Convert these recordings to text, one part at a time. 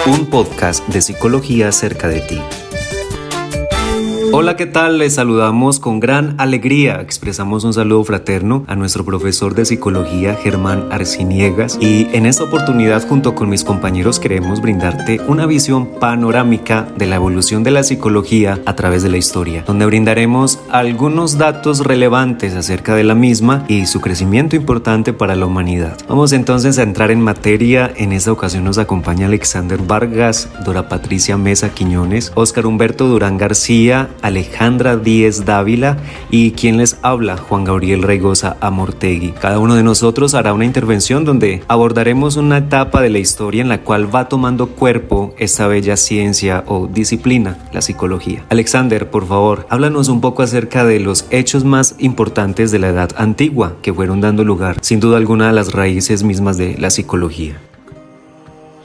un podcast de psicología cerca de ti. Hola, ¿qué tal? Les saludamos con gran alegría. Expresamos un saludo fraterno a nuestro profesor de psicología, Germán Arciniegas, y en esta oportunidad, junto con mis compañeros, queremos brindarte una visión panorámica de la evolución de la psicología a través de la historia, donde brindaremos algunos datos relevantes acerca de la misma y su crecimiento importante para la humanidad. Vamos entonces a entrar en materia. En esta ocasión nos acompaña Alexander Vargas, Dora Patricia Mesa Quiñones, Óscar Humberto Durán García, Alejandra Díez Dávila y quien les habla, Juan Gabriel Reigosa Amortegui. Cada uno de nosotros hará una intervención donde abordaremos una etapa de la historia en la cual va tomando cuerpo esta bella ciencia o disciplina, la psicología. Alexander, por favor, háblanos un poco acerca de los hechos más importantes de la Edad Antigua que fueron dando lugar, sin duda alguna, a las raíces mismas de la psicología.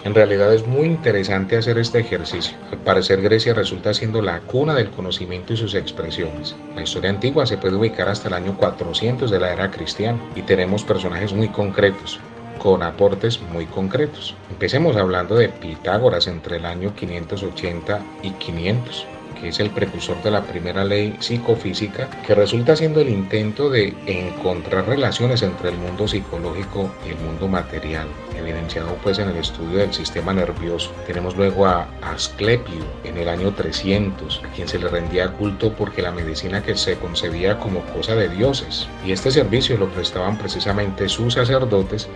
En realidad es muy interesante hacer este ejercicio. Al parecer, Grecia resulta siendo la cuna del conocimiento y sus expresiones. La historia antigua se puede ubicar hasta el año 400 de la era cristiana y tenemos personajes muy concretos, con aportes muy concretos. Empecemos hablando de Pitágoras entre el año 580 y 500. Que es el precursor de la primera ley psicofísica, que resulta siendo el intento de encontrar relaciones entre el mundo psicológico y el mundo material, evidenciado pues en el estudio del sistema nervioso. Tenemos luego a Asclepio en el año 300, a quien se le rendía culto porque la medicina que se concebía como cosa de dioses, y este servicio lo prestaban precisamente sus sacerdotes,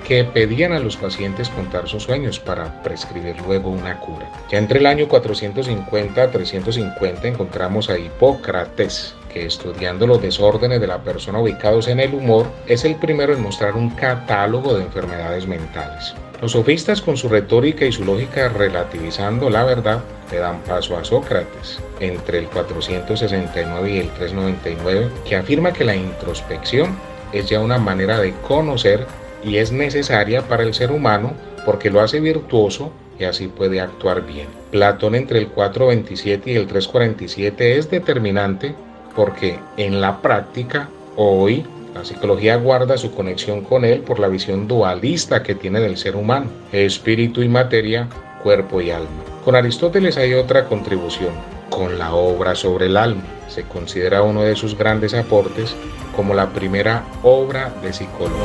que pedían a los pacientes contar sus sueños para prescribir luego una cura. Ya entre el año 450 a 350 encontramos a Hipócrates, que estudiando los desórdenes de la persona ubicados en el humor, es el primero en mostrar un catálogo de enfermedades mentales. Los sofistas, con su retórica y su lógica relativizando la verdad, le dan paso a Sócrates entre el 469 y el 399, que afirma que la introspección es ya una manera de conocer y es necesaria para el ser humano porque lo hace virtuoso y así puede actuar bien. Platón entre el 427 y el 347 es determinante porque en la práctica hoy la psicología guarda su conexión con él por la visión dualista que tiene del ser humano, espíritu y materia, cuerpo y alma. Con Aristóteles hay otra contribución, con la obra sobre el alma. Se considera uno de sus grandes aportes como la primera obra de psicología.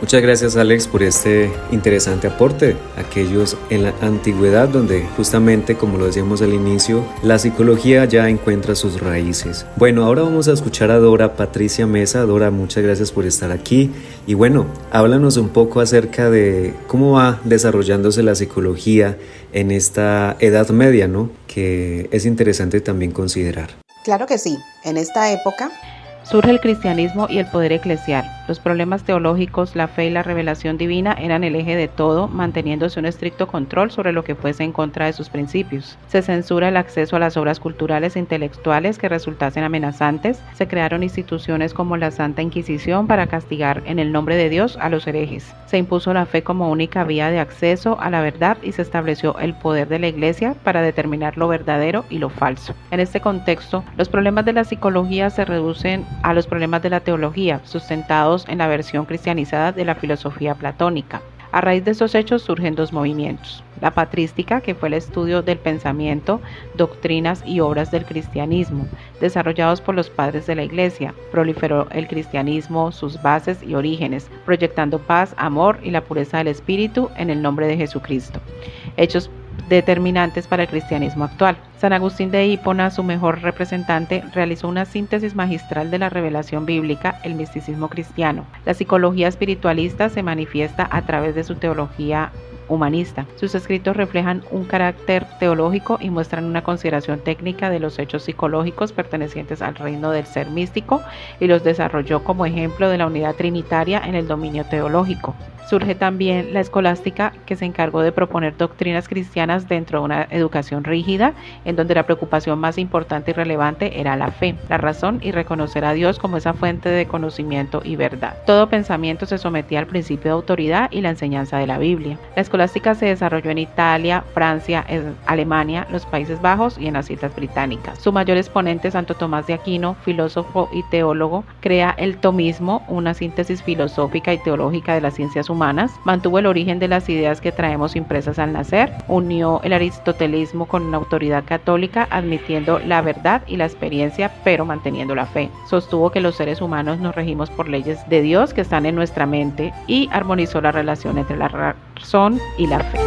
Muchas gracias, Alex, por este interesante aporte. Aquellos en la antigüedad donde justamente, como lo decíamos al inicio, la psicología ya encuentra sus raíces. Bueno, ahora vamos a escuchar a Dora Patricia Mesa. Dora, muchas gracias por estar aquí. Y bueno, háblanos un poco acerca de cómo va desarrollándose la psicología en esta Edad Media, ¿no? Que es interesante también considerar. Claro que sí. En esta época surge el cristianismo y el poder eclesial. Los problemas teológicos, la fe y la revelación divina eran el eje de todo, manteniéndose un estricto control sobre lo que fuese en contra de sus principios. Se censura el acceso a las obras culturales e intelectuales que resultasen amenazantes. Se crearon instituciones como la Santa Inquisición para castigar en el nombre de Dios a los herejes. Se impuso la fe como única vía de acceso a la verdad y se estableció el poder de la Iglesia para determinar lo verdadero y lo falso. En este contexto, los problemas de la psicología se reducen a los problemas de la teología, sustentados en la versión cristianizada de la filosofía platónica. A raíz de estos hechos surgen dos movimientos. La patrística, que fue el estudio del pensamiento, doctrinas y obras del cristianismo, desarrollados por los padres de la Iglesia. Proliferó el cristianismo, sus bases y orígenes, proyectando paz, amor y la pureza del espíritu en el nombre de Jesucristo. Hechos determinantes para el cristianismo actual. San Agustín de Hipona, su mejor representante, realizó una síntesis magistral de la revelación bíblica, el misticismo cristiano. La psicología espiritualista se manifiesta a través de su teología humanista. Sus escritos reflejan un carácter teológico y muestran una consideración técnica de los hechos psicológicos pertenecientes al reino del ser místico y los desarrolló como ejemplo de la unidad trinitaria en el dominio teológico. Surge también la escolástica, que se encargó de proponer doctrinas cristianas dentro de una educación rígida, en donde la preocupación más importante y relevante era la fe, la razón y reconocer a Dios como esa fuente de conocimiento y verdad. Todo pensamiento se sometía al principio de autoridad y la enseñanza de la Biblia. La escolástica escolástica se desarrolló en Italia, Francia, Alemania, los Países Bajos y en las Islas Británicas. Su mayor exponente, Santo Tomás de Aquino, filósofo y teólogo, crea el tomismo, una síntesis filosófica y teológica de las ciencias humanas, mantuvo el origen de las ideas que traemos impresas al nacer, unió el aristotelismo con la autoridad católica, admitiendo la verdad y la experiencia, pero manteniendo la fe. Sostuvo que los seres humanos nos regimos por leyes de Dios que están en nuestra mente y armonizó la relación entre la razón y la fe.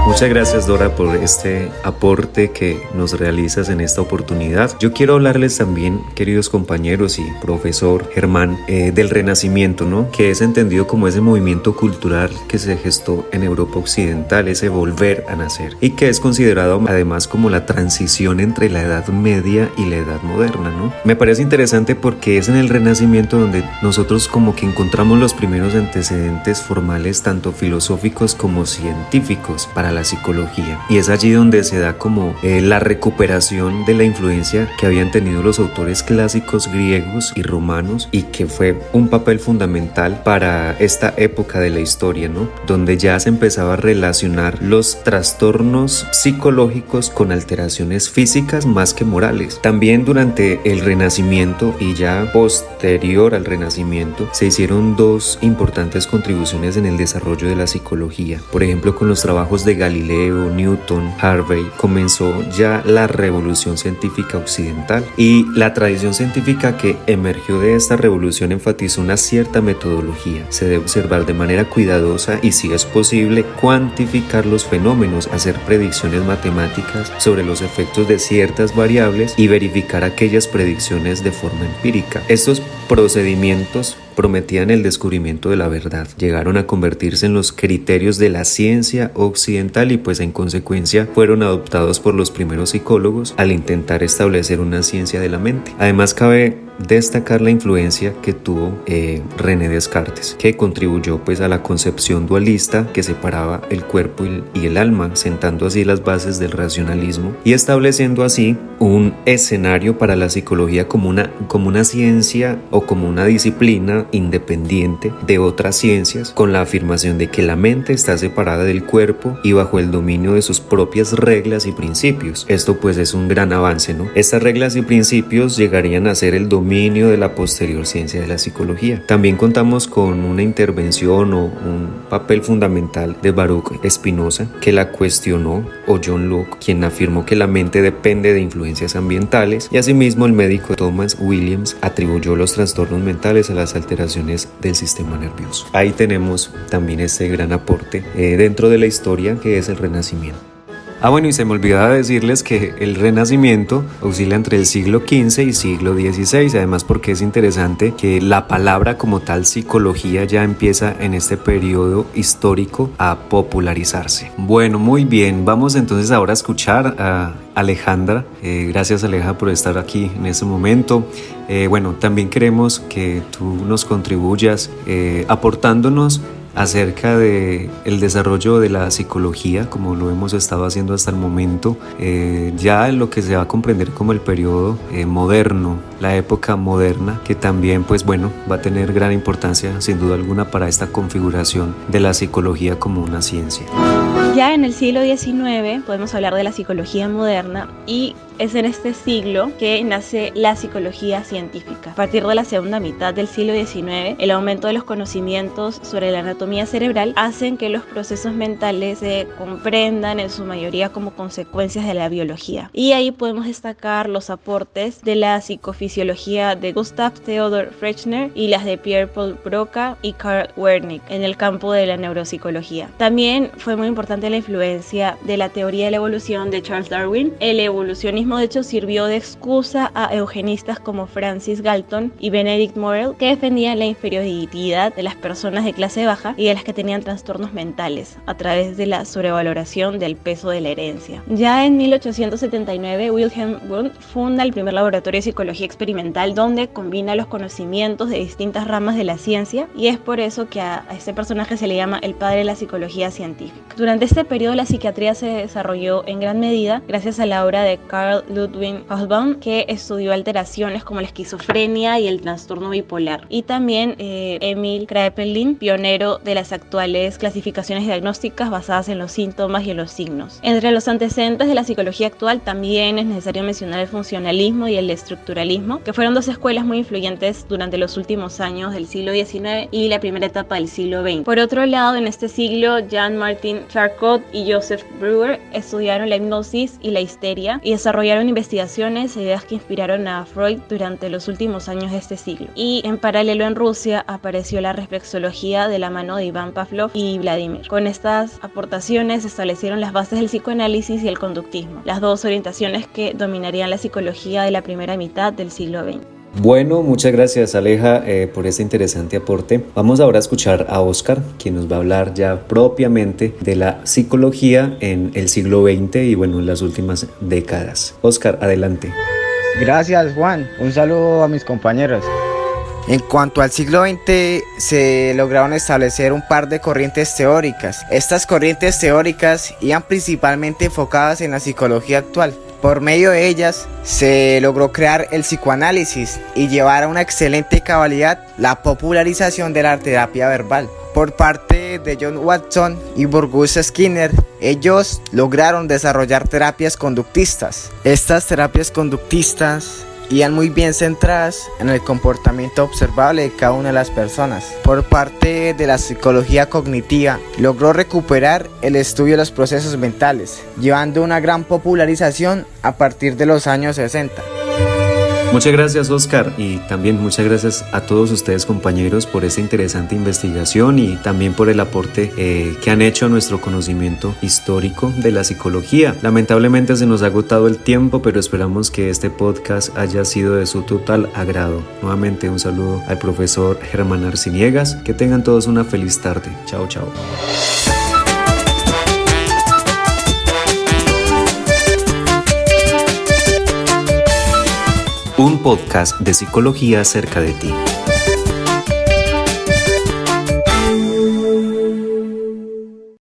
Muchas gracias, Dora, por este aporte que nos realizas en esta oportunidad. Yo quiero hablarles también, queridos compañeros y profesor Germán, del Renacimiento, ¿no? Que es entendido como ese movimiento cultural que se gestó en Europa Occidental, ese volver a nacer, y que es considerado además como la transición entre la Edad Media y la Edad Moderna, ¿no? Me parece interesante porque es en el Renacimiento donde nosotros como que encontramos los primeros antecedentes formales, tanto filosóficos como científicos, para la psicología, y es allí donde se da como la recuperación de la influencia que habían tenido los autores clásicos griegos y romanos, y que fue un papel fundamental para esta época de la historia, ¿no? Donde ya se empezaba a relacionar los trastornos psicológicos con alteraciones físicas más que morales. También durante el Renacimiento y ya posterior al Renacimiento se hicieron dos importantes contribuciones en el desarrollo de la psicología. Por ejemplo, con los trabajos de Galileo, Newton, Harvey, comenzó ya la revolución científica occidental, y la tradición científica que emergió de esta revolución enfatizó una cierta metodología. Se debe observar de manera cuidadosa y, si es posible, cuantificar los fenómenos, hacer predicciones matemáticas sobre los efectos de ciertas variables y verificar aquellas predicciones de forma empírica. Estos procedimientos prometían el descubrimiento de la verdad, llegaron a convertirse en los criterios de la ciencia occidental y pues en consecuencia fueron adoptados por los primeros psicólogos al intentar establecer una ciencia de la mente. Además, cabe destacar la influencia que tuvo René Descartes, que contribuyó pues a la concepción dualista que separaba el cuerpo y el alma, sentando así las bases del racionalismo y estableciendo así un escenario para la psicología como una ciencia o como una disciplina independiente de otras ciencias, con la afirmación de que la mente está separada del cuerpo y bajo el dominio de sus propias reglas y principios. Esto pues es un gran avance, ¿no? Estas reglas y principios llegarían a ser el dominio de la posterior ciencia de la psicología. También contamos con una intervención o un papel fundamental de Baruch Spinoza, que la cuestionó, o John Locke, quien afirmó que la mente depende de influencias ambientales, y asimismo el médico Thomas Williams atribuyó los trastornos mentales a las alteraciones del sistema nervioso. Ahí tenemos también este gran aporte dentro de la historia que es el Renacimiento. Bueno, y se me olvidaba decirles que el Renacimiento oscila entre el siglo XV y siglo XVI, además porque es interesante que la palabra como tal psicología ya empieza en este periodo histórico a popularizarse. Bueno, muy bien, vamos entonces ahora a escuchar a Alejandra. Gracias, Aleja, por estar aquí en este momento. Bueno, también queremos que tú nos contribuyas aportándonos acerca de el desarrollo de la psicología, como lo hemos estado haciendo hasta el momento, ya en lo que se va a comprender como el periodo moderno, la época moderna, que también pues bueno, va a tener gran importancia sin duda alguna para esta configuración de la psicología como una ciencia. Ya en el siglo XIX podemos hablar de la psicología moderna, y es en este siglo que nace la psicología científica. A partir de la segunda mitad del siglo XIX, el aumento de los conocimientos sobre la anatomía cerebral hacen que los procesos mentales se comprendan en su mayoría como consecuencias de la biología. Y ahí podemos destacar los aportes de la psicofisiología de Gustav Theodor Fechner y las de Pierre Paul Broca y Karl Wernicke en el campo de la neuropsicología. También fue muy importante la influencia de la teoría de la evolución de Charles Darwin. El evolucionismo de hecho sirvió de excusa a eugenistas como Francis Galton y Benedict Morrell, que defendían la inferioridad de las personas de clase baja y de las que tenían trastornos mentales a través de la sobrevaloración del peso de la herencia. Ya en 1879 Wilhelm Wundt funda el primer laboratorio de psicología experimental, donde combina los conocimientos de distintas ramas de la ciencia, y es por eso que a este personaje se le llama el padre de la psicología científica. Durante este periodo la psiquiatría se desarrolló en gran medida gracias a la obra de Carl Carl Ludwig Hobsbawm, que estudió alteraciones como la esquizofrenia y el trastorno bipolar. Y también Emil Kraepelin, pionero de las actuales clasificaciones diagnósticas basadas en los síntomas y en los signos. Entre los antecedentes de la psicología actual también es necesario mencionar el funcionalismo y el estructuralismo, que fueron dos escuelas muy influyentes durante los últimos años del siglo XIX y la primera etapa del siglo XX. Por otro lado, en este siglo, Jean-Martin Charcot y Joseph Breuer estudiaron la hipnosis y la histeria y desarrollaron investigaciones e ideas que inspiraron a Freud durante los últimos años de este siglo. Y en paralelo en Rusia apareció la reflexología de la mano de Iván Pavlov y Vladimir. Con estas aportaciones se establecieron las bases del psicoanálisis y el conductismo, las dos orientaciones que dominarían la psicología de la primera mitad del siglo XX. Bueno, muchas gracias Aleja por este interesante aporte. Vamos ahora a escuchar a Oscar, quien nos va a hablar ya propiamente de la psicología en el siglo XX y bueno, en las últimas décadas. Oscar, adelante. Gracias Juan, un saludo a mis compañeros. En cuanto al siglo XX, se lograron establecer un par de corrientes teóricas. Estas corrientes teóricas iban principalmente enfocadas en la psicología actual. Por medio de ellas, se logró crear el psicoanálisis y llevar a una excelente cabalidad la popularización de la terapia verbal. Por parte de John Watson y Burgos Skinner, ellos lograron desarrollar terapias conductistas. Estas terapias conductistas iban muy bien centradas en el comportamiento observable de cada una de las personas. Por parte de la psicología cognitiva, logró recuperar el estudio de los procesos mentales, llevando una gran popularización a partir de los años 60. Muchas gracias Oscar y también muchas gracias a todos ustedes compañeros por esta interesante investigación y también por el aporte que han hecho a nuestro conocimiento histórico de la psicología. Lamentablemente se nos ha agotado el tiempo, pero esperamos que este podcast haya sido de su total agrado. Nuevamente un saludo al profesor Germán Arciniegas. Que tengan todos una feliz tarde. Chao, chao. Un podcast de psicología cerca de ti.